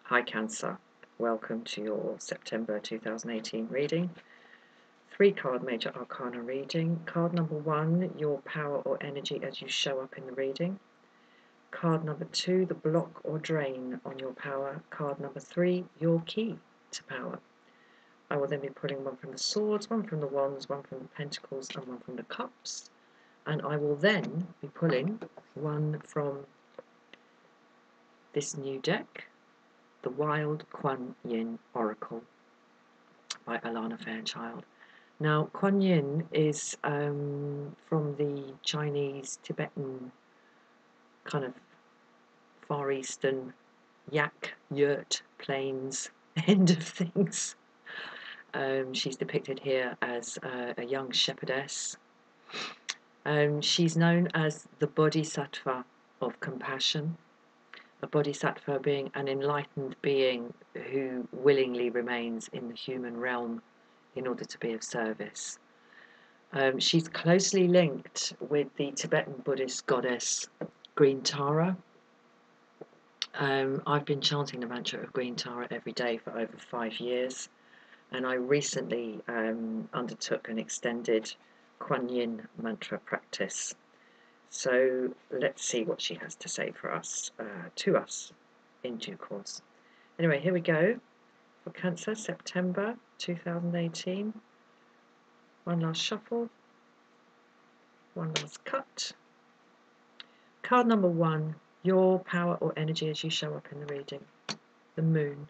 Hi Cancer, welcome to your September 2018 reading. 3-card Major Arcana reading. Card number 1, your power or energy as you show up in the reading. Card number 2, the block or drain on your power. Card number 3, your key to power. I will then be pulling one from the swords, one from the wands, one from the pentacles, and one from the cups. And I will then be pulling one from this new deck, the Wild Kuan Yin Oracle by Alana Fairchild. Now, Kuan Yin is from the Chinese, Tibetan, kind of Far Eastern yak, yurt, plains end of things. She's depicted here as a young shepherdess. She's known as the Bodhisattva of compassion. A bodhisattva being an enlightened being who willingly remains in the human realm in order to be of service. She's closely linked with the Tibetan Buddhist goddess Green Tara. I've been chanting the mantra of Green Tara every day for over 5 years, and I recently undertook an extended Kuan Yin mantra practice. So let's see what she has to say for us, to us, in due course. Anyway, here we go for Cancer, September 2018. One last shuffle, one last cut. Card number 1, your power or energy as you show up in the reading, the Moon.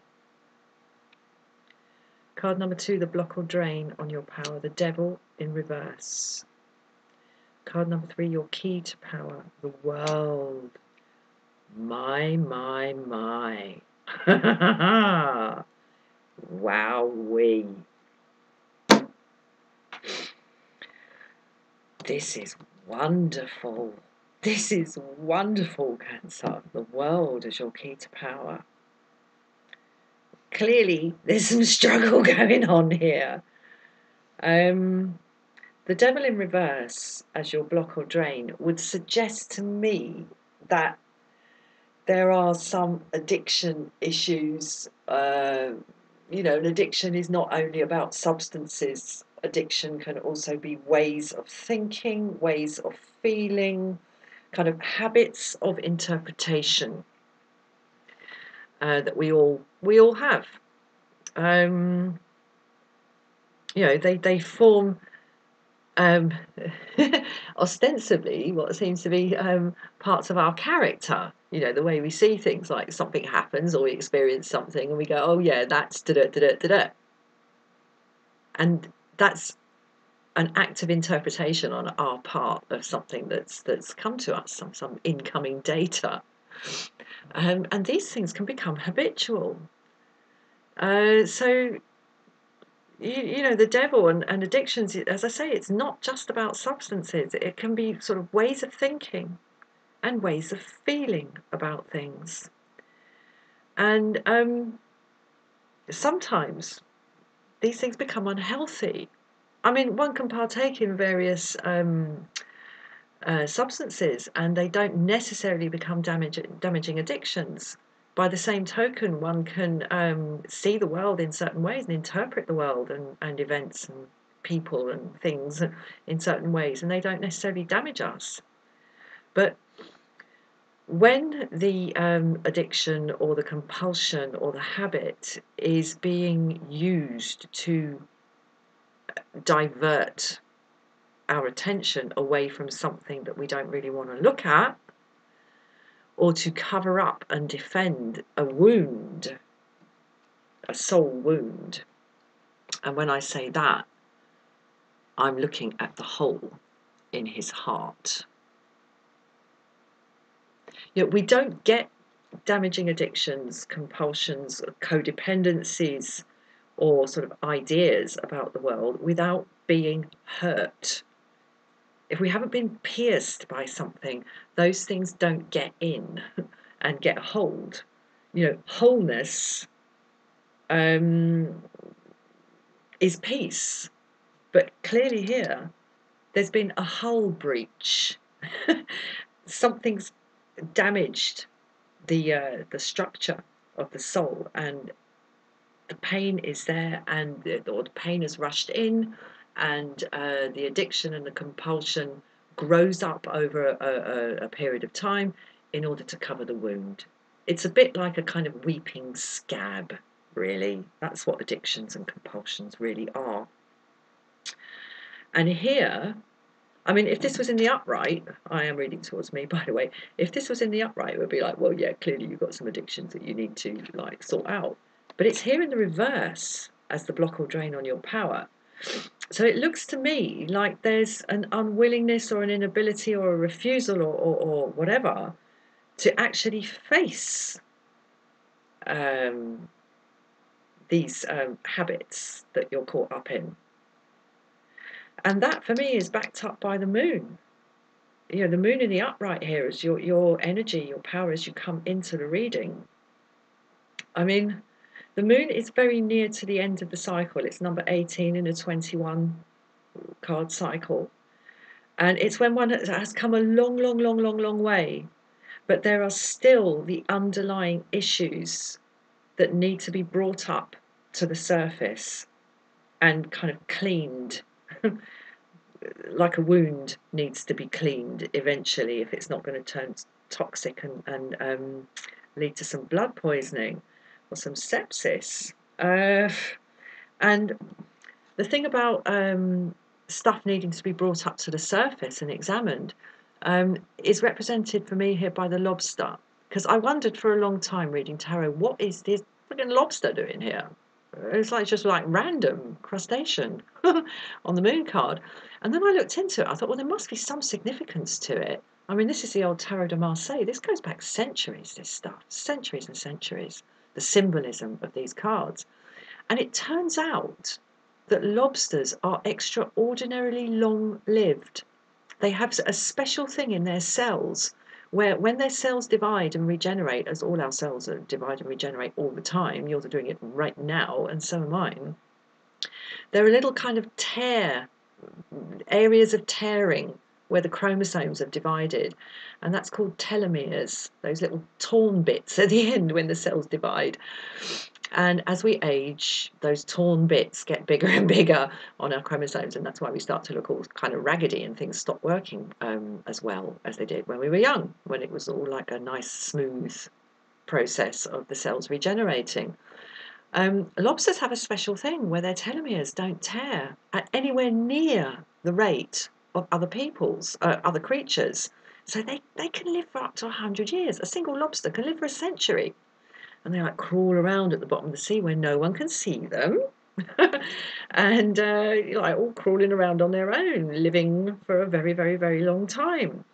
Card number 2, the block or drain on your power, the Devil in reverse. Card number 3, your key to power, the World. My. Wowee. This is wonderful. This is wonderful, Cancer. The World as your key to power. Clearly, there's some struggle going on here. The Devil in reverse as your block or drain would suggest to me that there are some addiction issues. An addiction is not only about substances. Addiction can also be ways of thinking, ways of feeling, kind of habits of interpretation that we all have. They form ostensibly what seems to be parts of our character. The way we see things, like something happens or we experience something and we go, oh yeah, that's da-da-da-da-da-da. And that's an act of interpretation on our part of something that's come to us, some incoming data. And these things can become habitual. So the devil and addictions, as I say, it's not just about substances. It can be sort of ways of thinking and ways of feeling about things. And sometimes these things become unhealthy. I mean, one can partake in various substances and they don't necessarily become damaging addictions. By the same token, one can see the world in certain ways and interpret the world and events and people and things in certain ways, and they don't necessarily damage us. But when the addiction or the compulsion or the habit is being used to divert our attention away from something that we don't really want to look at, or to cover up and defend a wound, a soul wound. And when I say that, I'm looking at the hole in his heart. We don't get damaging addictions, compulsions, codependencies, or sort of ideas about the world without being hurt. If we haven't been pierced by something, those things don't get in and get a hold. Wholeness is peace. But clearly here, there's been a hull breach. Something's damaged the structure of the soul, and the pain is there, or the pain has rushed in, and the addiction and the compulsion grows up over a period of time in order to cover the wound. It's a bit like a kind of weeping scab, really. That's what addictions and compulsions really are. And here, I mean, if this was in the upright, I am reading towards me, by the way. If this was in the upright, it would be like, well, yeah, clearly you've got some addictions that you need to like sort out. But it's here in the reverse as the block or drain on your power. So it looks to me like there's an unwillingness or an inability or a refusal or whatever to actually face these habits that you're caught up in. And that, for me, is backed up by the moon. You know, the moon in the upright here is your energy, your power as you come into the reading. I mean, the moon is very near to the end of the cycle. It's number 18 in a 21 card cycle. And it's when one has come a long way. But there are still the underlying issues that need to be brought up to the surface and kind of cleaned. Like a wound needs to be cleaned eventually if it's not going to turn toxic and lead to some blood poisoning or some sepsis. And the thing about stuff needing to be brought up to the surface and examined is represented for me here by the lobster. Because I wondered for a long time reading tarot, what is this friggin' lobster doing here? It's like just like random crustacean on the moon card. And then I looked into it. I thought, well, there must be some significance to it. I mean, this is the old Tarot de Marseille. This goes back centuries, this stuff. Centuries and centuries. The symbolism of these cards. And it turns out that lobsters are extraordinarily long-lived. They have a special thing in their cells where when their cells divide and regenerate, as all our cells are divide and regenerate all the time, you're doing it right now, and so am mine, there are little kind of areas of tearing where the chromosomes have divided, and that's called telomeres, those little torn bits at the end when the cells divide. And as we age, those torn bits get bigger and bigger on our chromosomes, and that's why we start to look all kind of raggedy and things stop working as well as they did when we were young, when it was all like a nice, smooth process of the cells regenerating. Lobsters have a special thing where their telomeres don't tear at anywhere near the rate of other other creatures. So they can live for up to 100 years. A single lobster can live for a century. And they like crawl around at the bottom of the sea where no one can see them. And like all crawling around on their own, living for a very long time.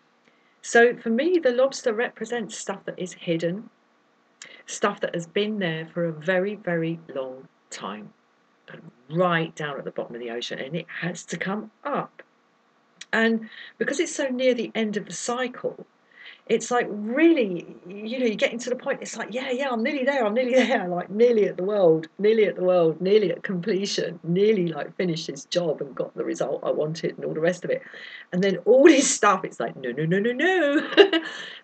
So for me, the lobster represents stuff that is hidden, stuff that has been there for a very long time, right down at the bottom of the ocean, and it has to come up. And because it's so near the end of the cycle, it's like really, you know, you're getting to the point, it's like, yeah, I'm nearly there, like nearly at the world, nearly at completion, nearly like finished this job and got the result I wanted and all the rest of it. And then all this stuff, it's like, no.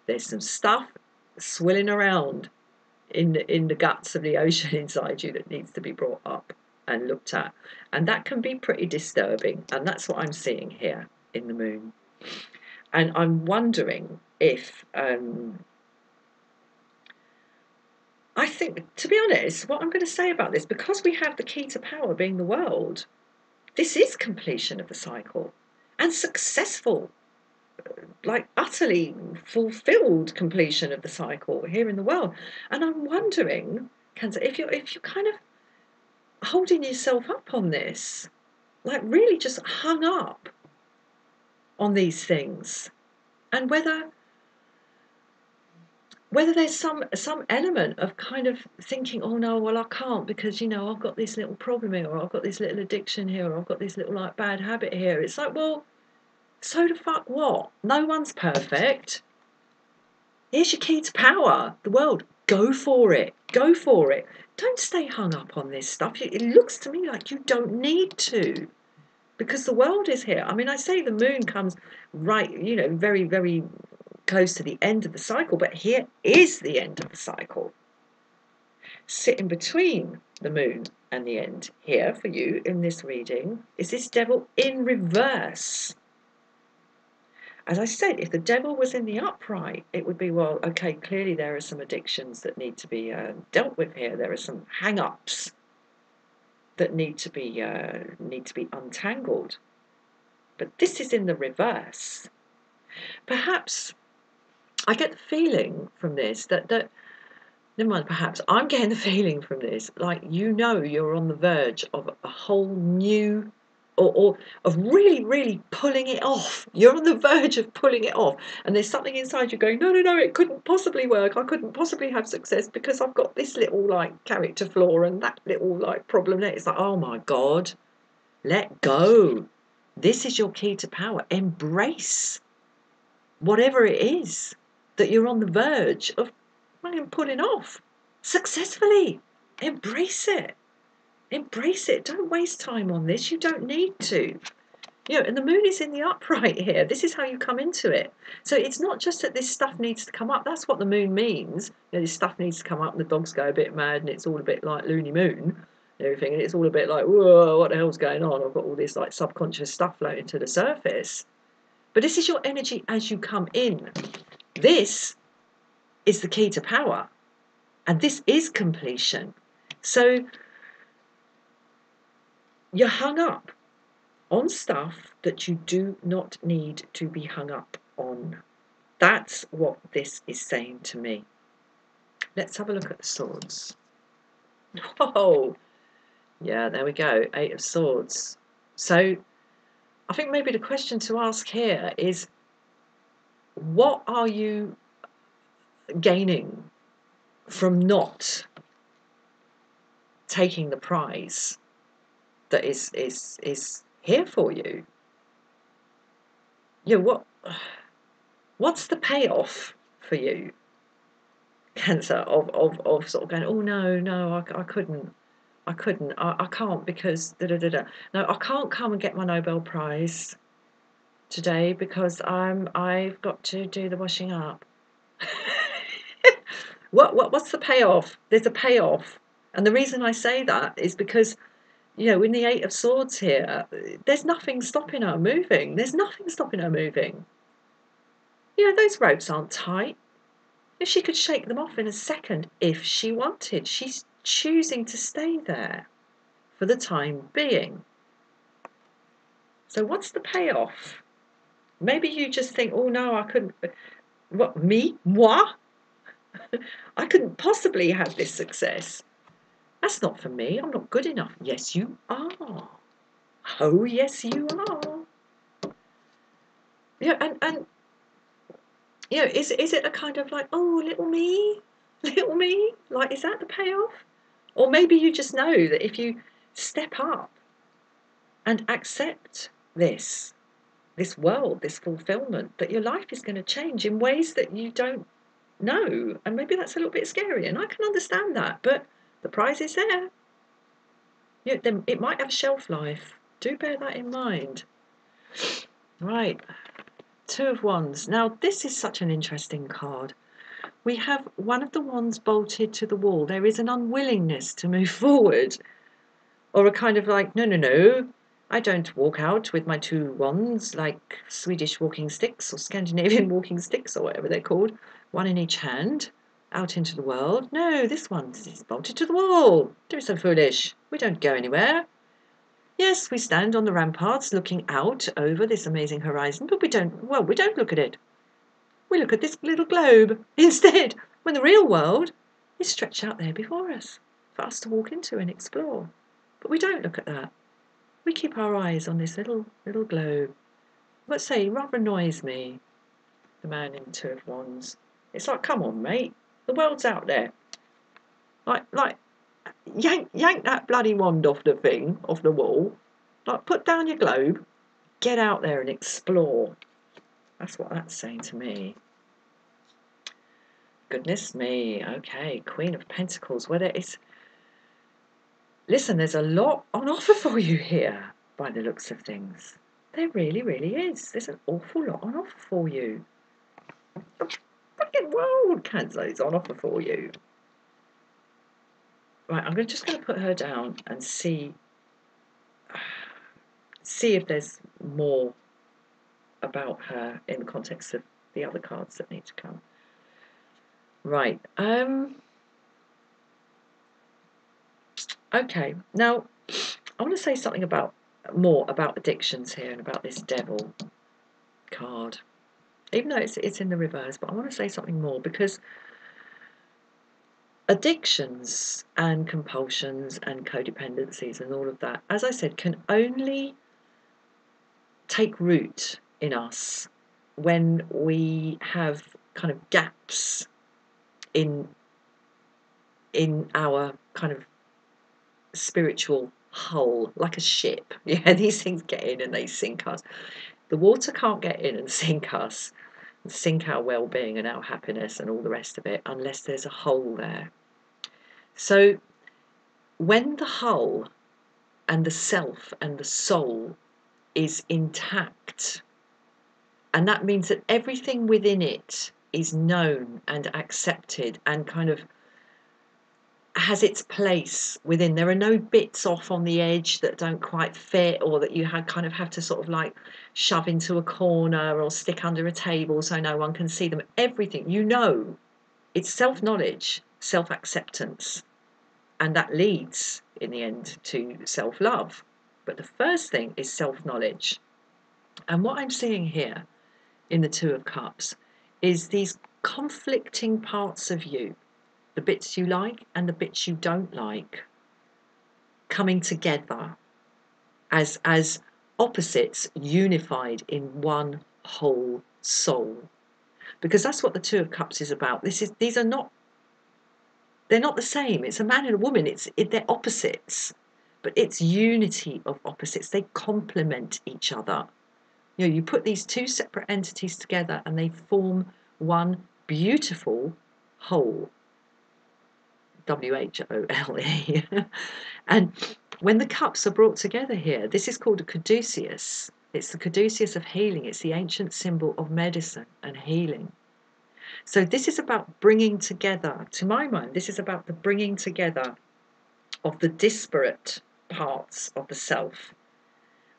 There's some stuff swilling around in the guts of the ocean inside you that needs to be brought up and looked at. And that can be pretty disturbing. And that's what I'm seeing here in the moon. And I'm wondering if, I think, to be honest, what I'm going to say about this, because we have the key to power being the world, this is completion of the cycle and successful, like utterly fulfilled completion of the cycle here in the world. And I'm wondering, Cancer, if you're kind of holding yourself up on this, like really just hung up on these things, and whether there's some element of kind of thinking, oh no, well I can't because, you know, I've got this little problem here, or I've got this little addiction here, or I've got this little like bad habit here. It's like, well, so the fuck what? No one's perfect. Here's your key to power, the world. Go for it. Go for it. Don't stay hung up on this stuff. It looks to me like you don't need to, because the world is here. I mean, I say the moon comes right, you know, very close to the end of the cycle, but here is the end of the cycle. Sitting between the moon and the end here for you in this reading is this devil in reverse. As I said, if the devil was in the upright, it would be, well, okay, clearly there are some addictions that need to be dealt with here. There are some hang-ups that need to be untangled. But this is in the reverse. Perhaps I get the feeling from this that never mind, perhaps I'm getting the feeling from this, like you're on the verge of a whole new or of really, really pulling it off. You're on the verge of pulling it off. And there's something inside you going, no, it couldn't possibly work. I couldn't possibly have success because I've got this little like character flaw and that little like problem there. It's like, oh my God, let go. This is your key to power. Embrace whatever it is that you're on the verge of pulling off successfully. Embrace it. Embrace it. Don't waste time on this. You don't need to. And the moon is in the upright here. This is how you come into it. So it's not just that this stuff needs to come up. That's what the moon means. This stuff needs to come up and the dogs go a bit mad and it's all a bit like Looney Moon and everything. And it's all a bit like, whoa, what the hell's going on? I've got all this like subconscious stuff floating to the surface. But this is your energy as you come in. This is the key to power. And this is completion. So you're hung up on stuff that you do not need to be hung up on. That's what this is saying to me. Let's have a look at the swords. Oh, yeah, there we go. 8 of Swords. So I think maybe the question to ask here is, what are you gaining from not taking the prize that is here for you? What's the payoff for you, Cancer, of sort of going, oh no, I couldn't, I can't because da da da da. No, I can't come and get my Nobel Prize today because I've got to do the washing up. What's the payoff? There's a payoff, and the reason I say that is because in the 8 of Swords here, there's nothing stopping her moving. There's nothing stopping her moving. Those ropes aren't tight. If she could shake them off in a second if she wanted. She's choosing to stay there for the time being. So what's the payoff? Maybe you just think, oh no, I couldn't. What, me? Moi? I couldn't possibly have this success. That's not for me. I'm not good enough. Yes, you are. Oh, yes, you are. And is it a kind of like, oh, little me? Like, is that the payoff? Or maybe you just know that if you step up and accept this world, this fulfillment, that your life is going to change in ways that you don't know. And maybe that's a little bit scary, and I can understand that, but the prize is there. It might have a shelf life. Do bear that in mind. Right. 2 of Wands. Now, this is such an interesting card. We have one of the wands bolted to the wall. There is an unwillingness to move forward, or a kind of like, no, I don't walk out with my 2 wands like Swedish walking sticks or Scandinavian walking sticks or whatever they're called, one in each hand, out into the world. No, this one is bolted to the wall. Don't be so foolish. We don't go anywhere. Yes, we stand on the ramparts looking out over this amazing horizon, but we don't look at it. We look at this little globe instead, when the real world is stretched out there before us for us to walk into and explore. But we don't look at that. We keep our eyes on this little globe. But say, he rather annoys me, the man in 2 of Wands. It's like, come on, mate, the world's out there. Like, yank that bloody wand off the thing, off the wall. Like, put down your globe, get out there and explore. That's what that's saying to me. Goodness me. Okay, Queen of Pentacles. Listen, there's a lot on offer for you here, by the looks of things. There really, really is. There's an awful lot on offer for you. The freaking world, Cancer, is on offer for you. Right, I'm just going to put her down and see if there's more about her in the context of the other cards that need to come. Right. Okay. Now, I want to say something more about addictions here and about this devil card. Even though it's in the reverse, but I want to say something more because addictions and compulsions and codependencies and all of that, as I said, can only take root in us when we have kind of gaps in our kind of spiritual hull, like a ship. Yeah, these things get in and they sink us. The water can't get in and sink us, and sink our well-being and our happiness and all the rest of it unless there's a hole there. So when the hull and the self and the soul is intact, and that means that everything within it is known and accepted and kind of has its place within. There are no bits off on the edge that don't quite fit, or that you kind of have to sort of like shove into a corner or stick under a table so no one can see them. Everything, it's self-knowledge, self-acceptance, and that leads in the end to self-love. But the first thing is self-knowledge. And what I'm seeing here in the Two of Cups is these conflicting parts of you, the bits you like and the bits you don't like, coming together as opposites unified in one whole soul. Because that's what the Two of Cups is about. They're not the same. It's a man and a woman. They're opposites, but it's unity of opposites. They complement each other. You put these two separate entities together and they form one beautiful whole. W-H-O-L-E. And when the cups are brought together here, this is called a caduceus. It's the caduceus of healing. It's the ancient symbol of medicine and healing. So this is about bringing together, to my mind, this is about the bringing together of the disparate parts of the self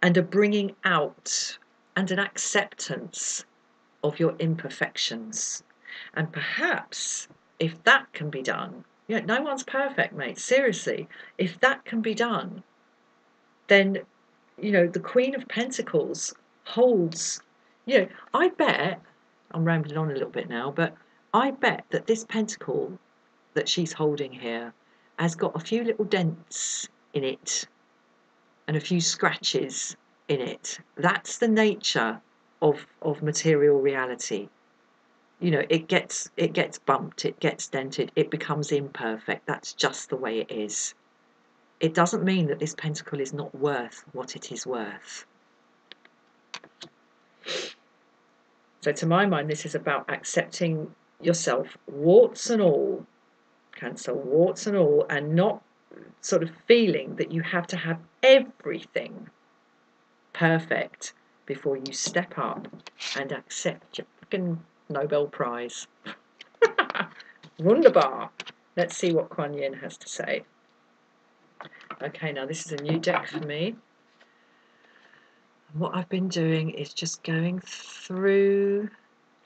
and a bringing out and an acceptance of your imperfections. And perhaps if that can be done, no one's perfect, mate, seriously. If that can be done, then, the Queen of Pentacles holds, I bet, I'm rambling on a little bit now, but I bet that this pentacle that she's holding here has got a few little dents in it and a few scratches in it. That's the nature of material reality. It gets bumped, it gets dented, it becomes imperfect. That's just the way it is. It doesn't mean that this pentacle is not worth what it is worth. So to my mind, this is about accepting yourself, warts and all, Cancer, warts and all, and not sort of feeling that you have to have everything perfect before you step up and accept your freaking Nobel Prize. Wunderbar. Let's see what Kuan Yin has to say. Okay, now this is a new deck for me. What I've been doing is just going through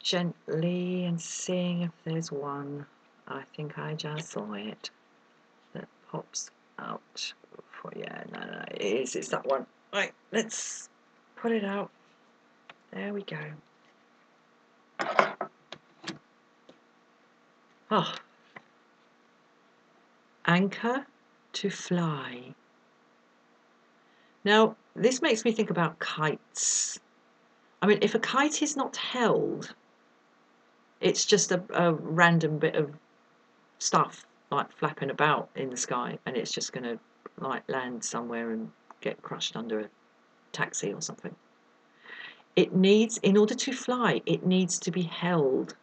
gently and seeing if there's one. I think I just saw it that pops out. For, no, it's that one. Right, let's put it out. There we go. Oh. Anchor to fly. Now, this makes me think about kites. I mean, if a kite is not held, it's just a random bit of stuff like flapping about in the sky, and it's just going to like land somewhere and get crushed under a taxi or something. It needs, in order to fly, it needs to be held.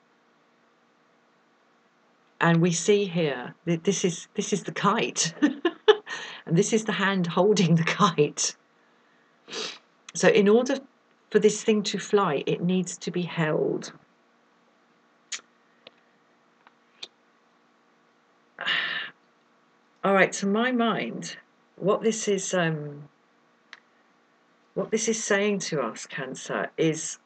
And we see here that this is the kite, and this is the hand holding the kite. So in order for this thing to fly, it needs to be held. All right. Right, to my mind, what this is saying to us, Cancer, is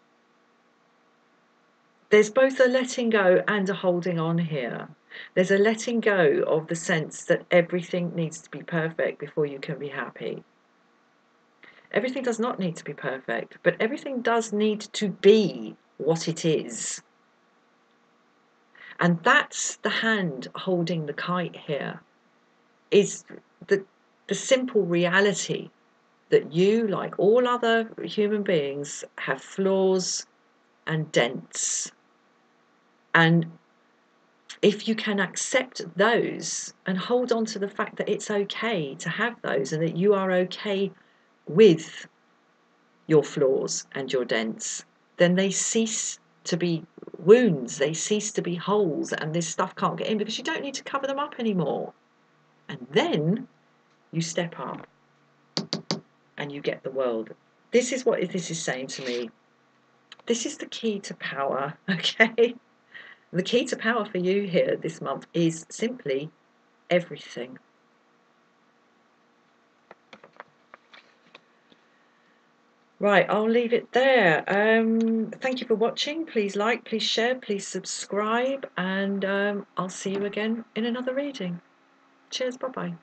there's both a letting go and a holding on here. There's a letting go of the sense that everything needs to be perfect before you can be happy. Everything does not need to be perfect, but everything does need to be what it is. And that's the hand holding the kite here, is the simple reality that you, like all other human beings, have flaws and dents. And if you can accept those and hold on to the fact that it's okay to have those and that you are okay with your flaws and your dents, then they cease to be wounds, they cease to be holes, and this stuff can't get in because you don't need to cover them up anymore. And then you step up and you get the world. This is what this is saying to me. This is the key to power, okay? The key to power for you here this month is simply everything. Right, I'll leave it there. Thank you for watching. Please like, please share, please subscribe, and I'll see you again in another reading. Cheers, bye-bye.